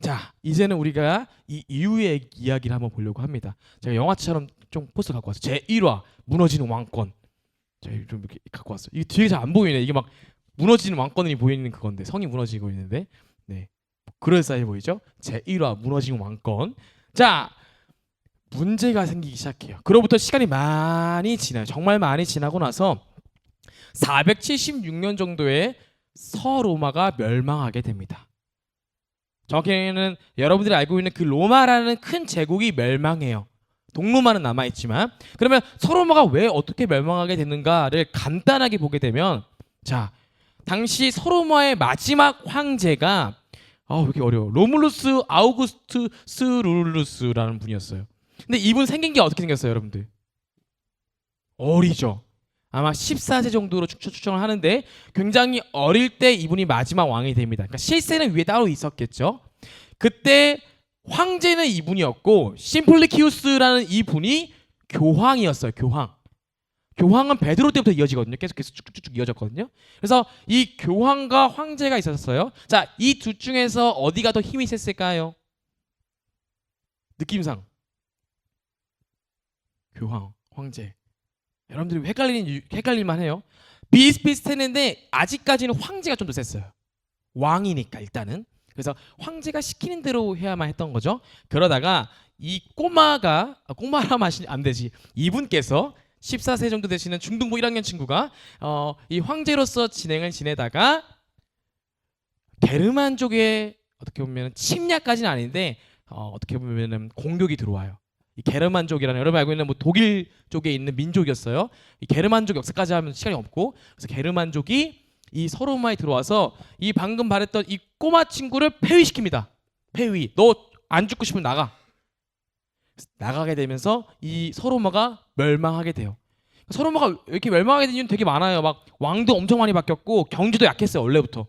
자, 이제는 우리가 이 이후의 이야기를 한번 보려고 합니다. 제가 영화처럼 좀 포스 갖고 왔어요. 제 1화 무너지는 왕권. 제가 좀 이렇게 갖고 왔어요. 이게 뒤에 잘 안 보이네. 이게 막 무너지는 왕권이 보이는 그건데 성이 무너지고 있는데, 네, 그럴싸해 보이죠? 제 1화 무너지는 왕권. 자, 문제가 생기기 시작해요. 그로부터 시간이 많이 지나요. 정말 많이 지나고 나서 476년 정도에 서로마가 멸망하게 됩니다. 정확히는 여러분들이 알고 있는 그 로마라는 큰 제국이 멸망해요. 동로마는 남아있지만. 그러면 서로마가 왜 어떻게 멸망하게 됐는가를 간단하게 보게 되면, 자, 당시 서로마의 마지막 황제가 왜 이렇게 어려워. 로물루스 아우구스투스 룰루스라는 분이었어요. 근데 이분 생긴 게 어떻게 생겼어요, 여러분들? 어리죠. 아마 14세 정도로 추정을 하는데 굉장히 어릴 때 이분이 마지막 왕이 됩니다. 그러니까 실세는 위에 따로 있었겠죠. 그때 황제는 이분이었고 심플리키우스라는 이분이 교황이었어요. 교황. 교황은 베드로 때부터 이어지거든요. 계속 쭉쭉쭉 이어졌거든요. 그래서 이 교황과 황제가 있었어요. 자, 이 둘 중에서 어디가 더 힘이 셌을까요? 느낌상 교황, 황제. 여러분들이 헷갈릴만 해요. 비슷비슷했는데 아직까지는 황제가 좀 더 셌어요. 왕이니까 일단은. 그래서 황제가 시키는 대로 해야만 했던 거죠. 그러다가 이 꼬마라 하시면 안 되지. 이분께서 14세 정도 되시는 중등부 1학년 친구가 이 황제로서 진행을 지내다가 게르만족의 어떻게 보면 침략까지는 아닌데 어떻게 보면 공격이 들어와요. 이 게르만족이라는, 여러분 알고 있는 뭐 독일 쪽에 있는 민족이었어요. 이 게르만족 역사까지 하면 시간이 없고, 그래서 게르만족이 이 서로마에 들어와서 이 방금 말했던 이 꼬마 친구를 폐위시킵니다. 폐위. 너 안 죽고 싶으면 나가. 나가게 되면서 이 서로마가 멸망하게 돼요. 서로마가 이렇게 멸망하게 된 이유는 되게 많아요. 막 왕도 엄청 많이 바뀌었고 경제도 약했어요, 원래부터.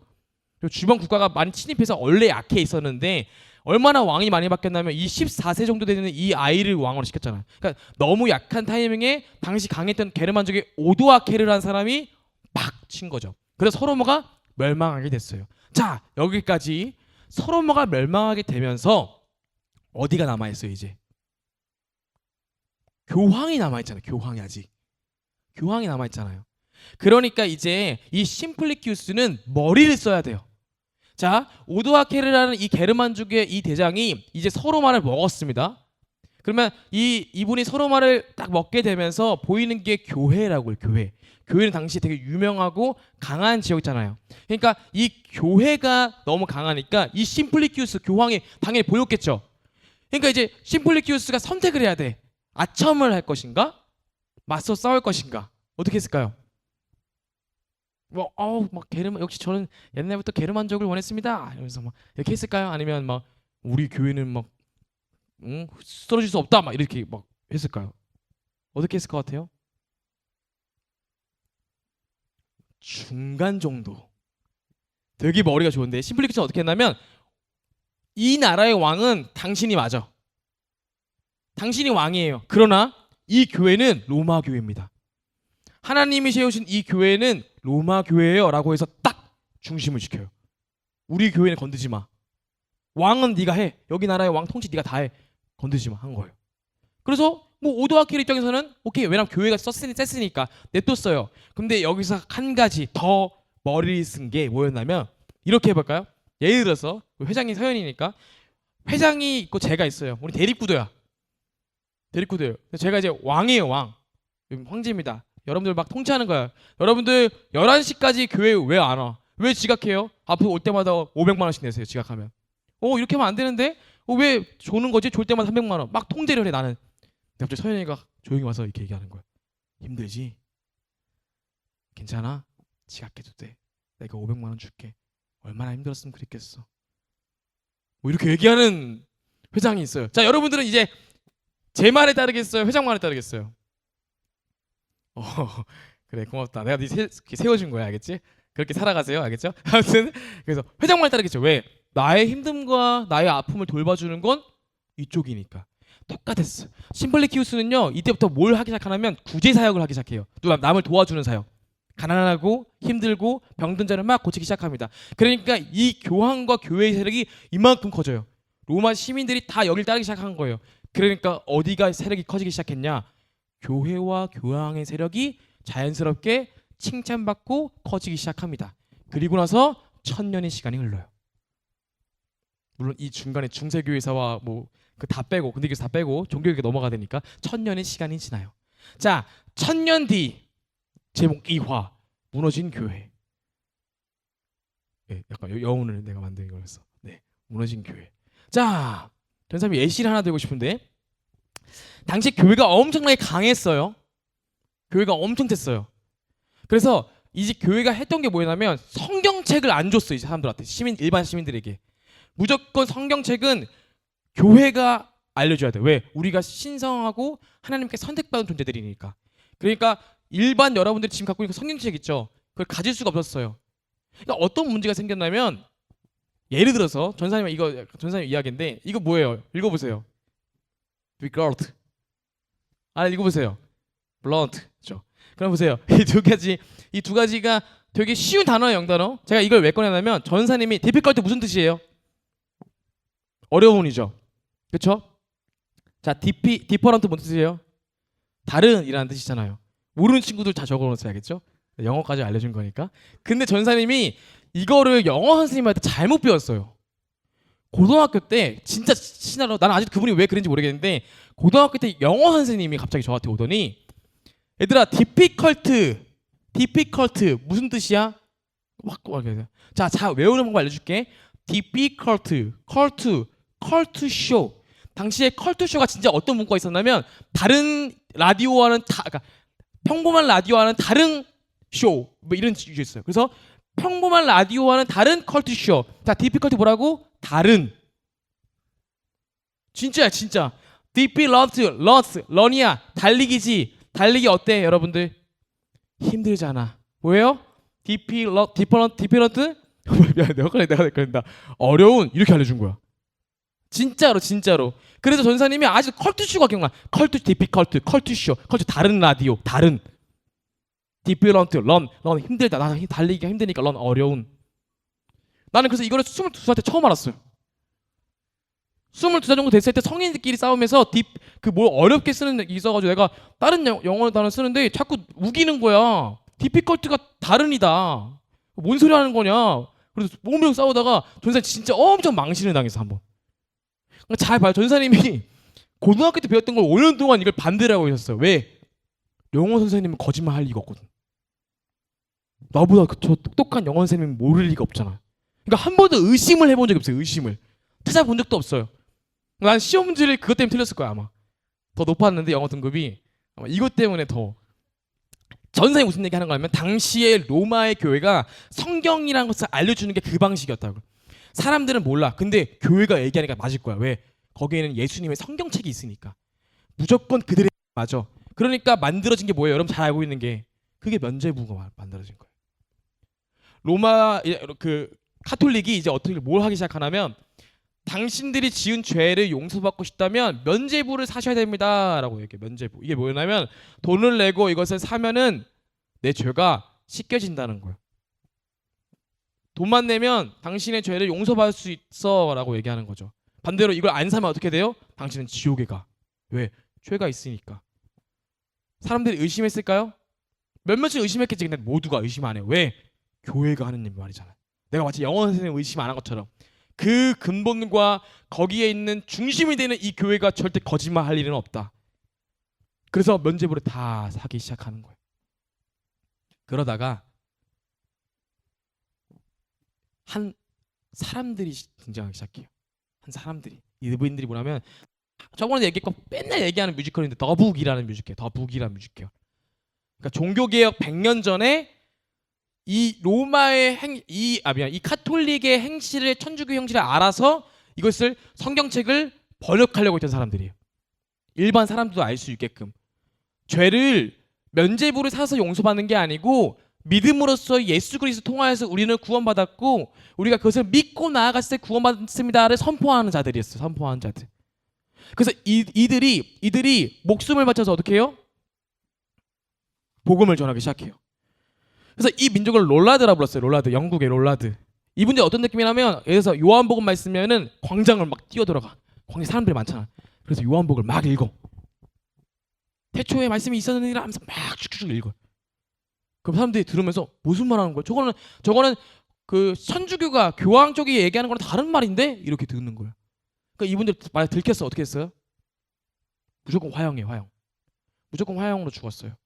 그리고 주변 국가가 많이 침입해서 원래 약해 있었는데, 얼마나 왕이 많이 바뀌었냐면 이 14세 정도 되는 이 아이를 왕으로 시켰잖아요. 그러니까 너무 약한 타이밍에 당시 강했던 게르만족의 오도아케르라는 사람이 팍 친 거죠. 그래서 서로마가 멸망하게 됐어요. 자, 여기까지 서로마가 멸망하게 되면서 어디가 남아있어요? 이제 교황이 남아있잖아요. 교황이 아직 교황이 남아있잖아요. 그러니까 이제 이 심플리키우스는 머리를 써야 돼요. 자, 오도아케르라는 이 게르만족의 이 대장이 이제 서로마를 먹었습니다. 그러면 이분이 서로마를 딱 먹게 되면서 보이는 게 교회라고요. 교회. 교회는 당시 되게 유명하고 강한 지역이잖아요. 그러니까 이 교회가 너무 강하니까 이 심플리키우스 교황이 당연히 보였겠죠. 그러니까 이제 심플리키우스가 선택을 해야 돼. 아첨을 할 것인가? 맞서 싸울 것인가? 어떻게 했을까요? 막 역시 저는 옛날부터 게르만족을 원했습니다. 이러면서 막 이렇게 했을까요? 아니면 막 우리 교회는 막 쓰러질 수 없다 막 이렇게 막 했을까요? 어떻게 했을 것 같아요? 중간 정도. 되게 머리가 좋은데 심플리키스는 어떻게 했냐면, 이 나라의 왕은 당신이 맞아. 당신이 왕이에요. 그러나 이 교회는 로마 교회입니다. 하나님이 세우신 이 교회는 로마 교회예요 라고 해서 딱 중심을 지켜요. 우리 교회는 건드지 마. 왕은 네가 해. 여기 나라의 왕 통치 네가 다 해. 건드지 마 한 거예요. 그래서 뭐 오도아케르 입장에서는 오케이, 왜냐면 교회가 셌으니까 냅뒀어요. 근데 여기서 한 가지 더 머리를 쓴 게 뭐였냐면, 이렇게 해볼까요? 예를 들어서 회장이 서현이니까 회장이 있고 제가 있어요. 우리 대립구도야. 대립구도예요. 제가 이제 왕이에요. 왕. 황제입니다. 여러분들 막 통치하는 거야. 여러분들 11시까지 교회 왜 안 와? 왜 지각해요? 앞으로 올 때마다 500만 원씩 내세요. 지각하면. 이렇게 하면 안 되는데? 왜 조는 거지? 졸 때마다 300만 원. 막 통제를 해 나는. 갑자기 서현이가 조용히 와서 이렇게 얘기하는 거야. 힘들지? 괜찮아? 지각해도 돼. 내가 500만 원 줄게. 얼마나 힘들었으면 그랬겠어. 뭐 이렇게 얘기하는 회장이 있어요. 자, 여러분들은 이제 제 말에 따르겠어요? 회장 말에 따르겠어요? 그래, 고맙다. 내가 네 세워준 거야, 알겠지? 그렇게 살아가세요, 알겠죠? 아무튼 그래서 회장 말 따르겠죠. 왜? 나의 힘듦과 나의 아픔을 돌봐주는 건 이쪽이니까. 똑같았어. 심플리키우스는요, 이때부터 뭘 하기 시작하냐면 구제 사역을 하기 시작해요. 또 남을 도와주는 사역. 가난하고 힘들고 병든 자를 막 고치기 시작합니다. 그러니까 이 교황과 교회의 세력이 이만큼 커져요. 로마 시민들이 다 여길 따르기 시작한 거예요. 그러니까 어디가 세력이 커지기 시작했냐? 교회와 교황의 세력이 자연스럽게 칭찬받고 커지기 시작합니다. 그리고 나서 1000년의 시간이 흘러요. 물론 이 중간에 중세교회사와 뭐 그 다 빼고 근대교사 다 빼고 종교교회 넘어가야 되니까 1000년의 시간이 지나요. 자, 1000년 뒤 제목 2화 무너진 교회. 네, 약간 여운을 내가 만든 거였어. 네, 무너진 교회. 자, 전사님 예시를 하나 들고 싶은데 당시 교회가 엄청나게 강했어요. 교회가 엄청 됐어요. 그래서 이제 교회가 했던 게 뭐냐면 성경책을 안 줬어요. 이제 사람들한테 일반 시민들에게 무조건 성경책은 교회가 알려줘야 돼. 왜? 우리가 신성하고 하나님께 선택받은 존재들이니까. 그러니까 일반 여러분들이 지금 갖고 있는 성경책 있죠. 그걸 가질 수가 없었어요. 그러니까 어떤 문제가 생겼냐면 예를 들어서 전사님 이야기인데 이거 뭐예요? 읽어보세요. regard. 읽어보세요. blunt. 그렇죠? 그럼 보세요. 이 두 가지가 되게 쉬운 단어예요, 영단어. 제가 이걸 왜 꺼내냐면 전사님이 difficult 무슨 뜻이에요? 어려운이죠. 그렇죠? 자, different 무슨 뜻이에요? 다른이라는 뜻이잖아요. 모르는 친구들 다 적어놓으셔야겠죠? 영어까지 알려준 거니까. 근데 전사님이 이거를 영어 선생님한테 잘못 배웠어요. 고등학교 때 진짜 신나로 나는 아직 그분이 왜 그런지 모르겠는데 고등학교 때 영어 선생님이 갑자기 저한테 오더니 얘들아 difficult 무슨 뜻이야? 자 외우는 방법 알려줄게. difficult call to show. 당시에 call to show가 진짜 어떤 문구가 있었냐면 다른 라디오와는 그러니까 평범한 라디오와는 다른 쇼 뭐 이런 주제 있어요. 그래서 평범한 라디오와는 다른 call to show. 자 difficult 뭐라고? 다른. 진짜야 진짜. run이야 달리기지. 달리기 어때 여러분들? 힘들잖아. 뭐예요? different 내가 헷갈린다. 어려운 이렇게 알려준 거야. 진짜로. 그래서 전사님이 아직 컬투쇼가 기억나. difficult, 컬투쇼, 컬투 다른 라디오, 다른. different, run 힘들다. 나는 달리기가 힘드니까 run 어려운. 나는 그래서 이거를 22살 때 처음 알았어요. 22살 정도 됐을 때 성인들끼리 싸우면서 뭘 어렵게 쓰는 게 있어가지고 내가 다른 영어 단어 쓰는데 자꾸 우기는 거야. difficult가 다른이다. 뭔 소리 하는 거냐. 그래서 몸이랑 싸우다가 전사님 진짜 엄청 망신을 당해서 한번. 잘 봐요. 전사님이 고등학교 때 배웠던 걸 5년 동안 이걸 반대로 하고 있었어요. 왜? 영어 선생님은 거짓말 할 리가 없거든. 나보다 저 똑똑한 영어 선생님은 모를 리가 없잖아. 그러니까 한 번도 의심을 해본 적이 없어요. 의심을. 찾아본 적도 없어요. 난 시험 문제를 그것 때문에 틀렸을 거야 아마. 더 높았는데 영어 등급이 아마 이것 때문에 더. 전사님 무슨 얘기 하는 거냐면 당시에 로마의 교회가 성경이라는 것을 알려주는 게 그 방식이었다고. 사람들은 몰라. 근데 교회가 얘기하니까 맞을 거야. 왜? 거기에는 예수님의 성경책이 있으니까. 무조건 그들의 맞아. 그러니까 만들어진 게 뭐예요? 여러분 잘 알고 있는 게 그게 면죄부가 만들어진 거예요. 로마 그 카톨릭이 이제 어떻게 뭘 하기 시작하냐면 당신들이 지은 죄를 용서받고 싶다면 면죄부를 사셔야 됩니다라고 얘기해요. 면죄부. 이게 뭐냐면 돈을 내고 이것을 사면은 내 죄가 씻겨진다는 거예요. 돈만 내면 당신의 죄를 용서받을 수 있어라고 얘기하는 거죠. 반대로 이걸 안 사면 어떻게 돼요? 당신은 지옥에 가. 왜? 죄가 있으니까. 사람들이 의심했을까요? 몇몇은 의심했겠지. 근데 모두가 의심 안 해요. 왜? 교회가 하는 말이잖아. 내가 마치 영어 선생님 의심 안 한 것처럼 그 근본과 거기에 있는 중심이 되는 이 교회가 절대 거짓말할 일은 없다. 그래서 면죄부를 다 사기 시작하는 거예요. 그러다가 한 사람들이 등장하기 시작해요. 한 사람들이. 이분들이 뭐냐면 저번에 얘기했고 맨날 얘기하는 뮤지컬인데 더북이라는 뮤지컬. 더북이라는 뮤지컬. 그러니까 종교개혁 100년 전에 이 로마의 이 카톨릭의 행실을 천주교 형식을 알아서 이것을 성경책을 번역하려고 했던 사람들이에요. 일반 사람들도 알 수 있게끔. 죄를 면죄부를 사서 용서받는 게 아니고 믿음으로써 예수 그리스도 통하여서 우리는 구원받았고 우리가 그것을 믿고 나아갔을 때 구원받습니다를 선포하는 자들이었어요. 선포하는 자들. 그래서 이들이 목숨을 바쳐서 어떻게 해요? 복음을 전하기 시작해요. 그래서 이 민족을 롤라드라 불렀어요. 롤라드. 영국의 롤라드. 이분들이 어떤 느낌이냐면 예를 들어서 요한복음 말씀이면은 광장을 막 뛰어들어가. 광장 사람들이 많잖아. 그래서 요한복음을 막 읽어. 태초에 말씀이 있었느니라 하면서 막 쭉쭉 읽어. 그럼 사람들이 들으면서 무슨 말 하는 거야? 저거는 그 천주교가 교황 쪽이 얘기하는 거랑 다른 말인데 이렇게 듣는 거야. 그러니까 이분들 만약 들켰어 어떻게 했어요? 무조건 화형이에요, 화형. 무조건 화형으로 죽었어요.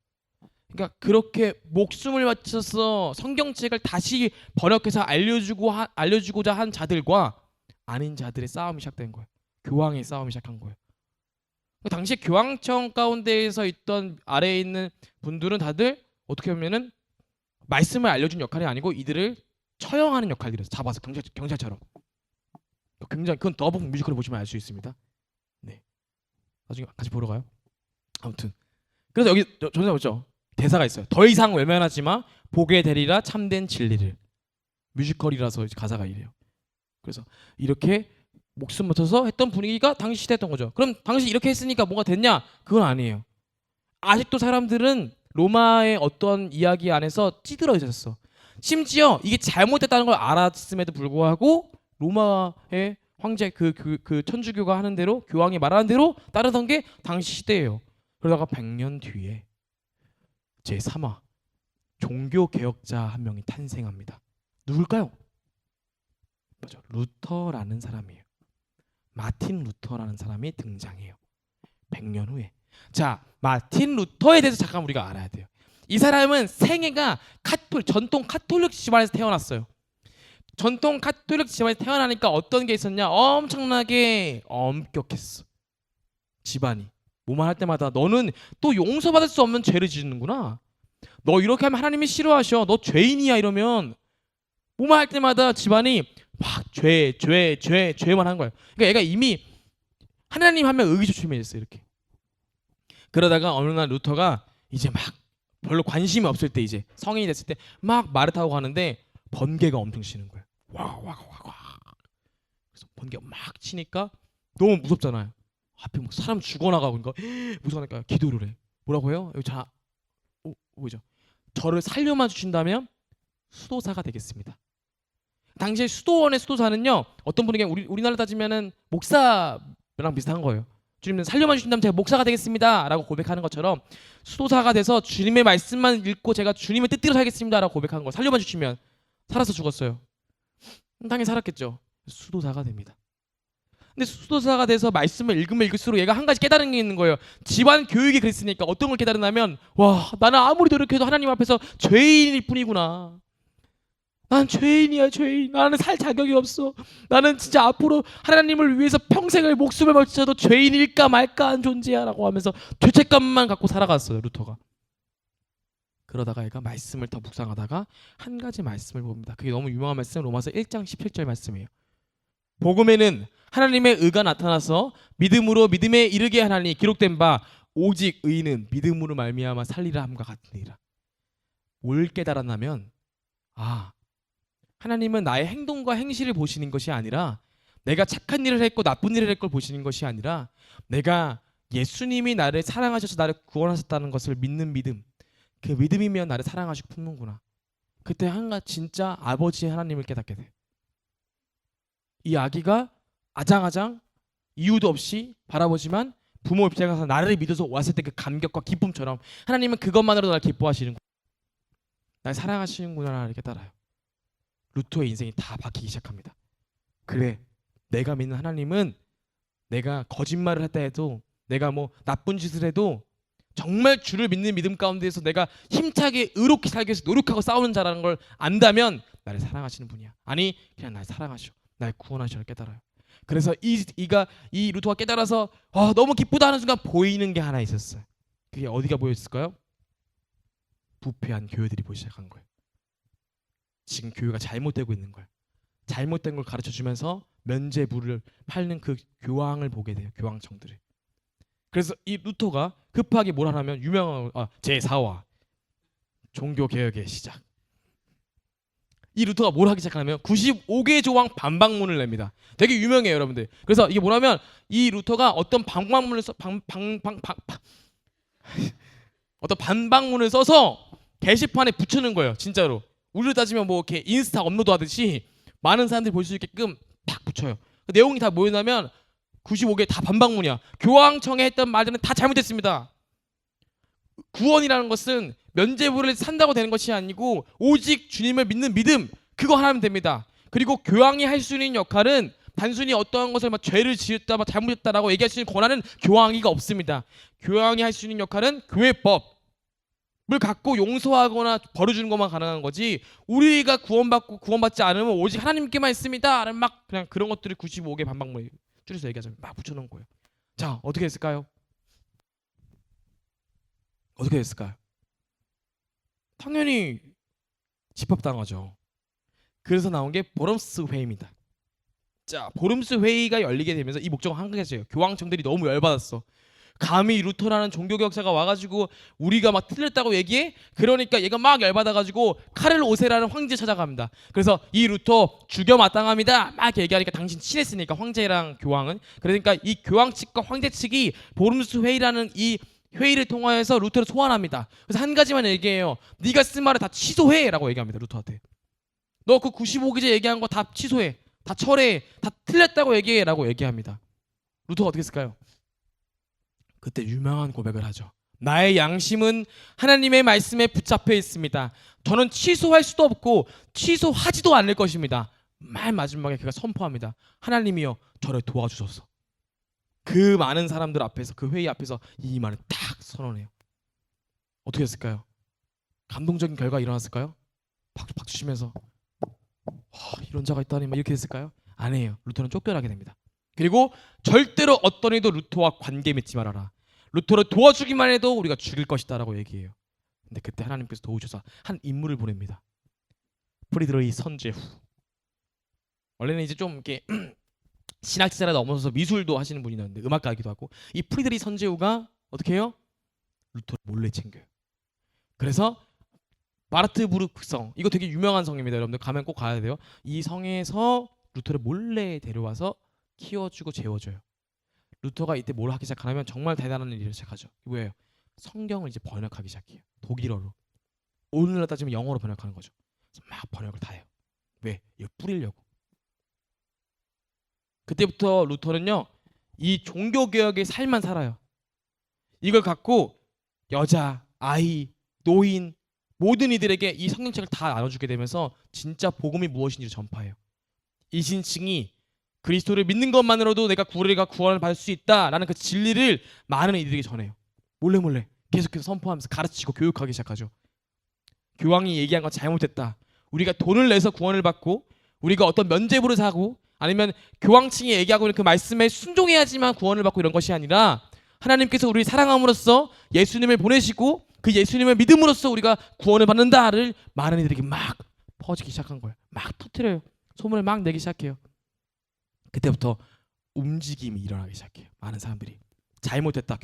그러니까 그렇게 목숨을 바쳐서 성경책을 다시 번역해서 알려주고자 한 자들과 아닌 자들의 싸움이 시작된 거예요. 교황의 싸움이 시작한 거예요. 당시 교황청 가운데에서 있던 아래에 있는 분들은 다들 어떻게 보면은 말씀을 알려준 역할이 아니고 이들을 처형하는 역할들이었어요. 잡아서 경찰처럼. 굉장히 그건 더북 뮤지컬을 보시면 알 수 있습니다. 네, 나중에 같이 보러 가요. 아무튼 그래서 여기 전에 보죠. 대사가 있어요. 더 이상 외면하지 마. 보게 되리라 참된 진리를. 뮤지컬이라서 가사가 이래요. 그래서 이렇게 목숨 바쳐서 했던 분위기가 당시 시대였던 거죠. 그럼 당시 이렇게 했으니까 뭐가 됐냐? 그건 아니에요. 아직도 사람들은 로마의 어떤 이야기 안에서 찌들어 있었어. 심지어 이게 잘못됐다는 걸 알았음에도 불구하고 로마의 황제 그 천주교가 하는 대로 교황이 말하는 대로 따르던 게 당시 시대예요. 그러다가 100년 뒤에 제3화 종교 개혁자 한 명이 탄생합니다. 누굴까요? 맞아, 루터라는 사람이에요. 마틴 루터라는 사람이 등장해요. 100년 후에. 자, 마틴 루터에 대해서 잠깐 우리가 알아야 돼요. 이 사람은 생애가 전통 카톨릭 집안에서 태어났어요. 전통 카톨릭 집안에서 태어나니까 어떤 게 있었냐? 엄청나게 엄격했어. 집안이. 뭐만 할 때마다 너는 또 용서받을 수 없는 죄를 짓는구나. 너 이렇게 하면 하나님이 싫어하셔. 너 죄인이야 이러면 뭐만 할 때마다 집안이 막 죄만 한 거예요. 그러니까 얘가 이미 하나님 하면 의기소침해졌어요. 이렇게. 그러다가 어느 날 루터가 이제 막 별로 관심이 없을 때 이제 성인이 됐을 때 막 말을 타고 가는데 번개가 엄청 치는 거예요. 와. 그래서 번개가 막 치니까 너무 무섭잖아요. 앞에 뭐 사람 죽어나가고 그러니까 무서우니까 기도를 해. 뭐라고 해요? 여기 뭐죠? 저를 살려만 주신다면 수도사가 되겠습니다. 당시에 수도원의 수도사는요 어떤 분에게 우리나라 따지면은 목사랑 비슷한 거예요. 주님은 살려만 주신다면 제가 목사가 되겠습니다라고 고백하는 것처럼 수도사가 돼서 주님의 말씀만 읽고 제가 주님의 뜻대로 살겠습니다라고 고백한 거. 살려만 주시면 살아서 죽었어요. 당연히 살았겠죠. 수도사가 됩니다. 근데 수도사가 돼서 말씀을 읽으면 읽을수록 얘가 한 가지 깨달은 게 있는 거예요. 집안 교육이 그랬으니까 어떤 걸 깨달으냐면 와 나는 아무리 노력해도 하나님 앞에서 죄인일 뿐이구나. 난 죄인이야 죄인. 나는 살 자격이 없어. 나는 진짜 앞으로 하나님을 위해서 평생을 목숨을 바쳐도 죄인일까 말까한 존재야 라고 하면서 죄책감만 갖고 살아갔어요 루터가. 그러다가 얘가 말씀을 더 묵상하다가 한 가지 말씀을 봅니다. 그게 너무 유명한 말씀 로마서 1장 17절 말씀이에요. 복음에는 하나님의 의가 나타나서 믿음으로 믿음에 이르게 하나니 기록된 바 오직 의인은 믿음으로 말미암아 살리라 함과 같으니라. 뭘 깨달았냐면 하나님은 나의 행동과 행실을 보시는 것이 아니라 내가 착한 일을 했고 나쁜 일을 했고 보시는 것이 아니라 내가 예수님이 나를 사랑하셔서 나를 구원하셨다는 것을 믿는 믿음, 그 믿음이면 나를 사랑하시고 품는구나. 그때 진짜 아버지 하나님을 깨닫게 돼. 이 아기가 아장아장 이유도 없이 바라보지만 부모 입장에 가서 나를 믿어서 왔을 때 그 감격과 기쁨처럼 하나님은 그것만으로도 나를 기뻐하시는구나. 날 사랑하시는구나를 깨달아요. 루터의 인생이 다 바뀌기 시작합니다. 그래, 내가 믿는 하나님은 내가 거짓말을 했다 해도 내가 뭐 나쁜 짓을 해도 정말 주를 믿는 믿음 가운데에서 내가 힘차게 의롭게 살기 위해서 노력하고 싸우는 자라는 걸 안다면 나를 사랑하시는 분이야. 아니 그냥 날 사랑하셔. 날 구원하셔를 깨달아요. 그래서 이 루터가 깨달아서 너무 기쁘다 하는 순간 보이는 게 하나 있었어요. 그게 어디가 보였을까요? 부패한 교회들이 보이기 시작한 거예요. 지금 교회가 잘못되고 있는 거예요. 잘못된 걸 가르쳐주면서 면죄부를 팔는 그 교황을 보게 돼요. 교황청들을. 그래서 이 루터가 급하게 뭘 하냐면 유명한 제4화 종교개혁의 시작. 이 루터가 뭘 하기 시작하냐면 95개 조항 반박문을 냅니다. 되게 유명해요 여러분들. 그래서 이게 뭐냐면 이 루터가 어떤 어떤 반박문을 써서 게시판에 붙이는 거예요. 진짜로. 우리로 따지면 뭐 이렇게 인스타 업로드 하듯이 많은 사람들이 볼 수 있게끔 딱 붙여요. 그 내용이 다 뭐였냐면 95개 다 반박문이야. 교황청에 했던 말들은 다 잘못됐습니다. 구원이라는 것은 면죄부를 산다고 되는 것이 아니고 오직 주님을 믿는 믿음, 그거 하나면 됩니다. 그리고 교황이 할 수 있는 역할은 단순히 어떠한 것을 막 죄를 지었다, 막 잘못했다라고 얘기할 수 있는 권한은 교황이가 없습니다. 교황이 할 수 있는 역할은 교회법을 갖고 용서하거나 벌어주는 것만 가능한 거지, 우리가 구원받고 구원받지 않으면 오직 하나님께만 있습니다 라는 막 그냥 그런 것들을 95개 반박문 줄여서 얘기하자면 막 붙여놓은 거예요. 자, 어떻게 했을까요? 어떻게 됐을까요? 당연히 집합당하죠. 그래서 나온 게 보름스 회의입니다. 자, 보름스 회의가 열리게 되면서 이 목적은 한 가지예요. 교황청들이 너무 열받았어. 감히 루터라는 종교개혁자가 와가지고 우리가 막 틀렸다고 얘기해? 그러니까 얘가 막 열받아가지고 카를 5세라는 황제 찾아갑니다. 그래서 이 루터 죽여 마땅합니다 막 얘기하니까, 당신 친했으니까 황제랑 교황은, 그러니까 이 교황 측과 황제 측이 보름스 회의라는 이 회의를 통하여서 루터를 소환합니다. 그래서 한 가지만 얘기해요. 네가 쓴 말을 다 취소해라고 얘기합니다. 루터한테. 너 그 95기제 얘기한 거 다 취소해, 다 철회해, 다 틀렸다고 얘기해라고 얘기합니다. 루터가 어떻게 했을까요? 그때 유명한 고백을 하죠. 나의 양심은 하나님의 말씀에 붙잡혀 있습니다. 저는 취소할 수도 없고 취소하지도 않을 것입니다. 맨 마지막에 그가 선포합니다. 하나님이여 저를 도와주소서. 그 많은 사람들 앞에서, 그 회의 앞에서 이 말을 딱 선언해요. 어떻게 했을까요? 감동적인 결과가 일어났을까요? 박수 치면서 이런 자가 있다니 막 이렇게 했을까요? 아니에요. 루터는 쫓겨나게 됩니다. 그리고 절대로 어떤 이도 루터와 관계 맺지 말아라. 루터를 도와주기만 해도 우리가 죽일 것이다 라고 얘기해요. 근데 그때 하나님께서 도우셔서 한 인물을 보냅니다. 프리드리히 선제후. 원래는 이제 좀 이렇게 신학자를 넘어서서 미술도 하시는 분이었는데 음악가이기도 하고, 이 프리드리히 선제후가 어떻게 해요? 루터를 몰래 챙겨요. 그래서 마르트부르크 성, 이거 되게 유명한 성입니다. 여러분들 가면 꼭 가야 돼요. 이 성에서 루터를 몰래 데려와서 키워주고 재워줘요. 루터가 이때 뭘 하기 시작하냐면 정말 대단한 일을 시작하죠. 뭐예요? 성경을 이제 번역하기 시작해요. 독일어로. 오늘날 따지면 영어로 번역하는 거죠. 그래서 막 번역을 다 해요. 왜? 이거 뿌리려고. 그때부터 루터는요, 이 종교개혁의 삶만 살아요. 이걸 갖고 여자, 아이, 노인 모든 이들에게 이 성경책을 다 나눠주게 되면서 진짜 복음이 무엇인지를 전파해요. 이신층이 그리스도를 믿는 것만으로도 내가 구원을 받을 수 있다라는 그 진리를 많은 이들에게 전해요. 몰래 몰래 계속해서 선포하면서 가르치고 교육하기 시작하죠. 교황이 얘기한 건 잘못됐다. 우리가 돈을 내서 구원을 받고 우리가 어떤 면죄부를 사고 아니면 교황층이 얘기하고 있는 그 말씀에 순종해야지만 구원을 받고 이런 것이 아니라, 하나님께서 우리를 사랑함으로써 예수님을 보내시고 그 예수님을 믿음으로써 우리가 구원을 받는다를 많은 이들에게 막 퍼지기 시작한 거예요. 막 터뜨려요. 소문을 막 내기 시작해요. 그때부터 움직임이 일어나기 시작해요. 많은 사람들이 잘못됐다.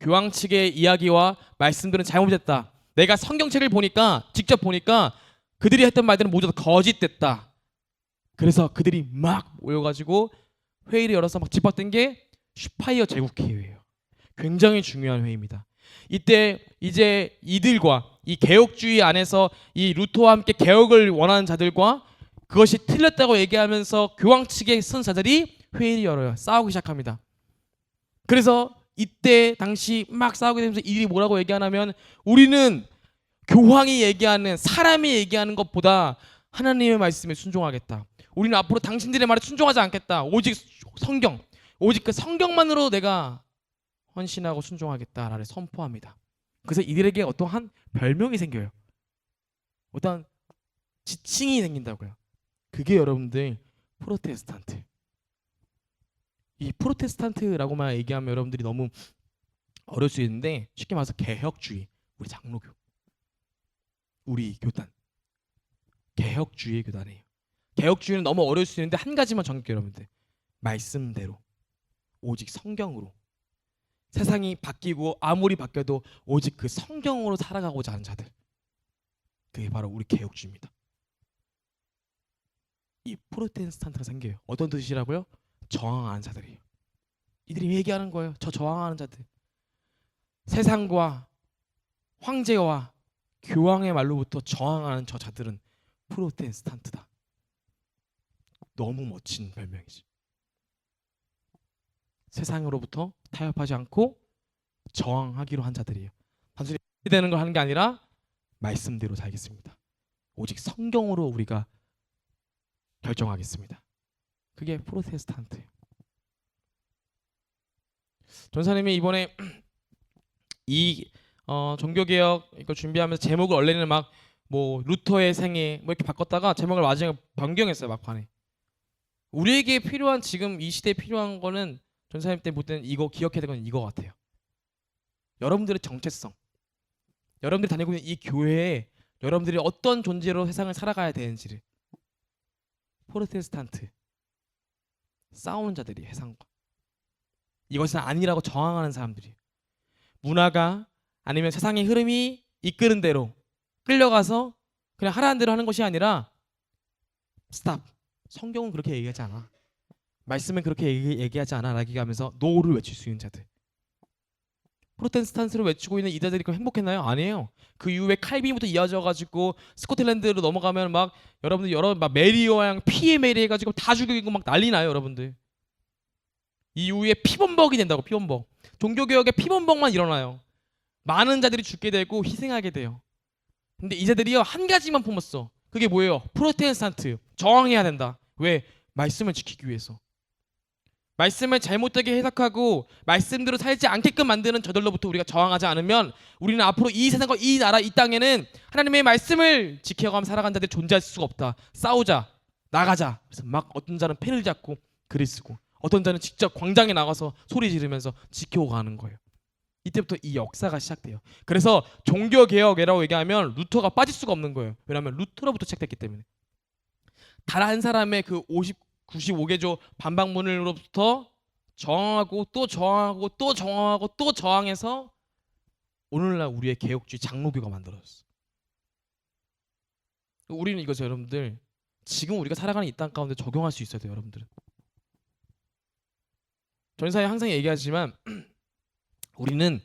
교황 측의 이야기와 말씀들은 잘못됐다. 내가 성경책을 보니까, 직접 보니까 그들이 했던 말들은 모두 다 거짓됐다. 그래서 그들이 막 모여가지고 회의를 열어서 막 집합된 게 슈파이어 제국회의예요. 굉장히 중요한 회의입니다. 이때 이제 이들과 이 개혁주의 안에서 이 루터와 함께 개혁을 원하는 자들과 그것이 틀렸다고 얘기하면서 교황 측의 선사들이 회의를 열어요. 싸우기 시작합니다. 그래서 이때 당시 막 싸우게 되면서 이들이 뭐라고 얘기하냐면, 우리는 교황이 얘기하는, 사람이 얘기하는 것보다 하나님의 말씀에 순종하겠다. 우리는 앞으로 당신들의 말에 순종하지 않겠다. 오직 성경, 오직 그 성경만으로 내가 헌신하고 순종하겠다라를 선포합니다. 그래서 이들에게 어떠한 별명이 생겨요. 어떠한 지칭이 생긴다고요. 그게 여러분들 프로테스탄트. 이 프로테스탄트라고만 얘기하면 여러분들이 너무 어려울 수 있는데, 쉽게 말해서 개혁주의, 우리 장로교, 우리 교단, 개혁주의 교단이에요. 개혁주의는 너무 어려울 수 있는데 한 가지만 정할게요. 여러분들, 말씀대로, 오직 성경으로, 세상이 바뀌고 아무리 바뀌어도 오직 그 성경으로 살아가고자 하는 자들, 그게 바로 우리 개혁주의입니다. 이 프로테스탄트가 생겨요. 어떤 뜻이라고요? 저항하는 자들이에요. 이들이 얘기하는 거예요. 저 저항하는 자들, 세상과 황제와 교황의 말로부터 저항하는 저 자들은 프로테스탄트다. 너무 멋진 별명이지. 세상으로부터 타협하지 않고 저항하기로 한 자들이에요. 단순히 되는 걸 하는 게 아니라 말씀대로 살겠습니다. 오직 성경으로 우리가 결정하겠습니다. 그게 프로테스탄트예요. 전사님이 이번에 이 종교개혁 이거 준비하면서 제목을 원래는 막 뭐 루터의 생애 뭐 이렇게 바꿨다가 제목을 나중에 변경했어요. 막판에. 우리에게 필요한 지금 이 시대에 필요한 거는 전사님 때 볼 때는 이거 기억해야 되는 건 이거 같아요. 여러분들의 정체성, 여러분들이 다니고 있는 이 교회에 여러분들이 어떤 존재로 세상을 살아가야 되는지를. 프로테스탄트 싸우는 자들이 세상과 이것은 아니라고 저항하는 사람들이 문화가 아니면 세상의 흐름이 이끄는 대로 끌려가서 그냥 하라는 대로 하는 것이 아니라 스탑. 성경은 그렇게 얘기하지 않아. 말씀은 그렇게 얘기하지 않아. 라고 하면서 노를 외칠 수 있는 자들. 프로테스탄트를 외치고 있는 이자들이 그럼 행복했나요? 아니에요. 그 이후에 칼빈부터 이어져 가지고 스코틀랜드로 넘어가면 막 여러분들 여러 막 메리어양 피에 메리 해가지고 다 죽이고 막 난리 나요, 여러분들. 이후에 피범벅이 된다고. 피범벅. 종교개혁의 피범벅만 일어나요. 많은 자들이 죽게 되고 희생하게 돼요. 근데 이자들이요 한 가지만 품었어. 그게 뭐예요? 프로테스탄트. 저항해야 된다. 왜? 말씀을 지키기 위해서. 말씀을 잘못되게 해석하고 말씀대로 살지 않게끔 만드는 저들로부터 우리가 저항하지 않으면 우리는 앞으로 이 세상과 이 나라 이 땅에는 하나님의 말씀을 지켜가며 살아간 자들이 존재할 수가 없다. 싸우자. 나가자. 그래서 막 어떤 자는 펜을 잡고 글을 쓰고 어떤 자는 직접 광장에 나가서 소리 지르면서 지켜고 가는 거예요. 이때부터 이 역사가 시작돼요. 그래서 종교개혁이라고 얘기하면 루터가 빠질 수가 없는 거예요. 왜냐하면 루터로부터 시작됐기 때문에. 단 한 사람의 그 95개조 반박문으로부터 저항하고 또 저항하고 또 저항하고 또 저항해서 오늘날 우리의 개혁주의 장로교가 만들어졌어. 우리는 이거죠, 여러분들. 지금 우리가 살아가는 이 땅 가운데 적용할 수 있어야 돼요, 여러분들은. 전사에 항상 얘기하지만 우리는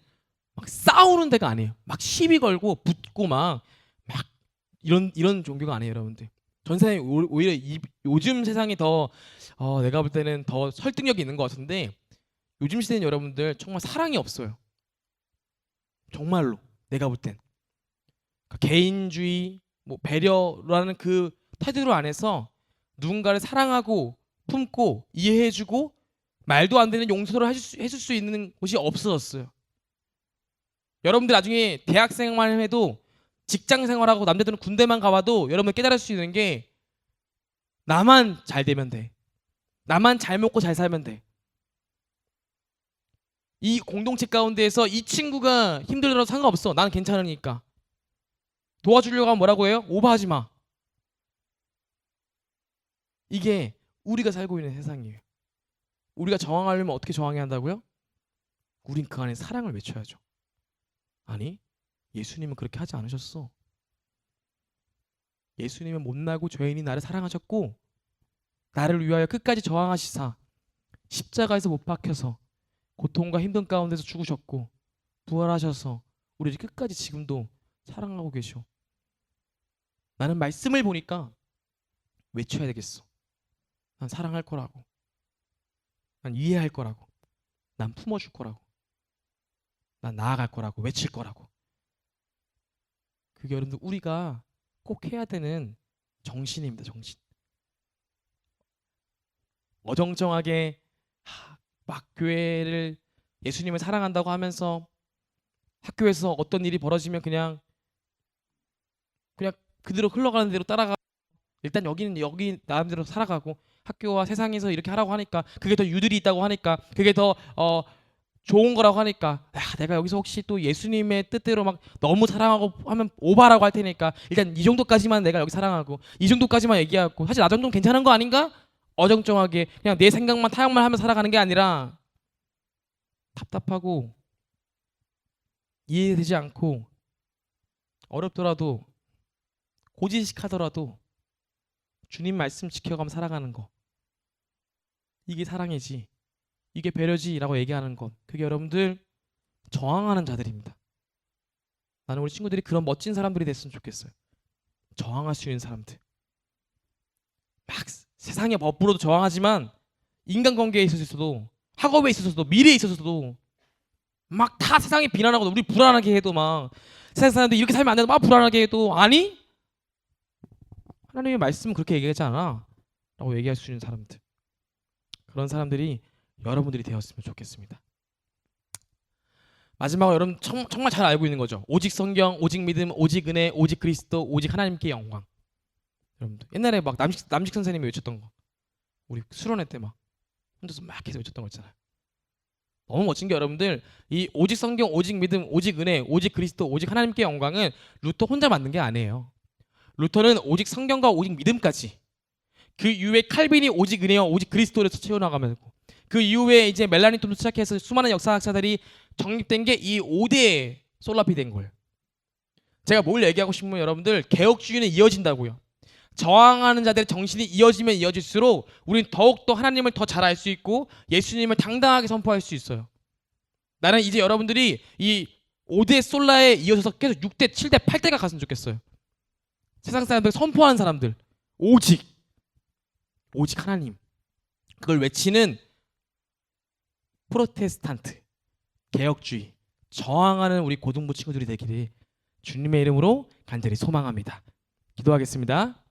막 싸우는 데가 아니에요. 막 시비 걸고 붙고 막 이런 종교가 아니에요, 여러분들. 전사에 오히려 요즘 세상이 더 내가 볼 때는 더 설득력이 있는 것 같은데 요즘 시대는 여러분들 정말 사랑이 없어요. 정말로 내가 볼 땐 개인주의, 뭐 배려라는 그 태도 안에서 누군가를 사랑하고 품고 이해해주고 말도 안 되는 용서를 해줄 수 있는 곳이 없어졌어요. 여러분들 나중에 대학생활 해도 직장 생활하고 남자들은 군대만 가봐도 여러분 깨달을 수 있는 게 나만 잘 되면 돼. 나만 잘 먹고 잘 살면 돼. 이 공동체 가운데에서 이 친구가 힘들더라도 상관없어. 나는 괜찮으니까. 도와주려고 하면 뭐라고 해요? 오버하지 마. 이게 우리가 살고 있는 세상이에요. 우리가 저항하려면 어떻게 저항해야 한다고요? 우린 그 안에 사랑을 외쳐야죠. 아니, 예수님은 그렇게 하지 않으셨어. 예수님은 못나고 죄인인 나를 사랑하셨고 나를 위하여 끝까지 저항하시사 십자가에서 못 박혀서 고통과 힘든 가운데서 죽으셨고 부활하셔서 우리를 끝까지 지금도 사랑하고 계셔. 나는 말씀을 보니까 외쳐야 되겠어. 난 사랑할 거라고. 난 이해할 거라고. 난 품어줄 거라고. 난 나아갈 거라고. 외칠 거라고. 그게 여러분들 우리가 꼭 해야 되는 정신입니다. 정신. 어정쩡하게 막 교회를 예수님을 사랑한다고 하면서 학교에서 어떤 일이 벌어지면 그냥 그대로 흘러가는 대로 따라가. 일단 여기는 여기 나름대로 살아가고 학교와 세상에서 이렇게 하라고 하니까 그게 더 유들이 있다고 하니까 그게 더 좋은 거라고 하니까 내가 여기서 혹시 또 예수님의 뜻대로 막 너무 사랑하고 하면 오바라고 할 테니까 일단 이 정도까지만 내가 여기 사랑하고 이 정도까지만 얘기하고 사실 나 정도는 괜찮은 거 아닌가? 어정쩡하게 그냥 내 생각만 타협만 하며 살아가는 게 아니라 답답하고 이해되지 않고 어렵더라도 고지식하더라도 주님 말씀 지켜가며 살아가는 거 이게 사랑이지 이게 배려지라고 얘기하는 것 그게 여러분들 저항하는 자들입니다. 나는 우리 친구들이 그런 멋진 사람들이 됐으면 좋겠어요. 저항할 수 있는 사람들 막 세상의 법으로도 저항하지만 인간관계에 있어서도 학업에 있어서도 미래에 있어서도 막 다 세상이 비난하고 우리 불안하게 해도 막 세상 사람들 이렇게 살면 안 된다 막 불안하게 해도 아니 하나님의 말씀은 그렇게 얘기하지 않아 라고 얘기할 수 있는 사람들, 그런 사람들이 여러분들이 되었으면 좋겠습니다. 마지막으로 여러분 정말 잘 알고 있는 거죠. 오직 성경, 오직 믿음, 오직 은혜, 오직 그리스도, 오직 하나님께 영광. 여러분들 옛날에 막 남식 선생님이 외쳤던 거, 우리 수련회 때 막 혼자서 막 계속 외쳤던 거 있잖아요. 너무 멋진 게 여러분들 이 오직 성경, 오직 믿음, 오직 은혜, 오직 그리스도, 오직 하나님께 영광은 루터 혼자 만든 게 아니에요. 루터는 오직 성경과 오직 믿음까지, 그 이후에 칼빈이 오직 은혜와 오직 그리스도를 채워나가면서, 그 이후에 이제 멜라니톤부터 시작해서 수많은 역사학자들이 정립된 게 이 5대 솔라피 된 거예요. 제가 뭘 얘기하고 싶으면 여러분들 개혁주의는 이어진다고요. 저항하는 자들의 정신이 이어지면 이어질수록 우리는 더욱더 하나님을 더 잘 알 수 있고 예수님을 당당하게 선포할 수 있어요. 나는 이제 여러분들이 이 5대 솔라에 이어져서 계속 6대, 7대, 8대가 갔으면 좋겠어요. 세상 사람들 선포하는 사람들, 오직 하나님, 그걸 외치는 프로테스탄트, 개혁주의, 저항하는 우리 고등부 친구들이 되기를 주님의 이름으로 간절히 소망합니다. 기도하겠습니다.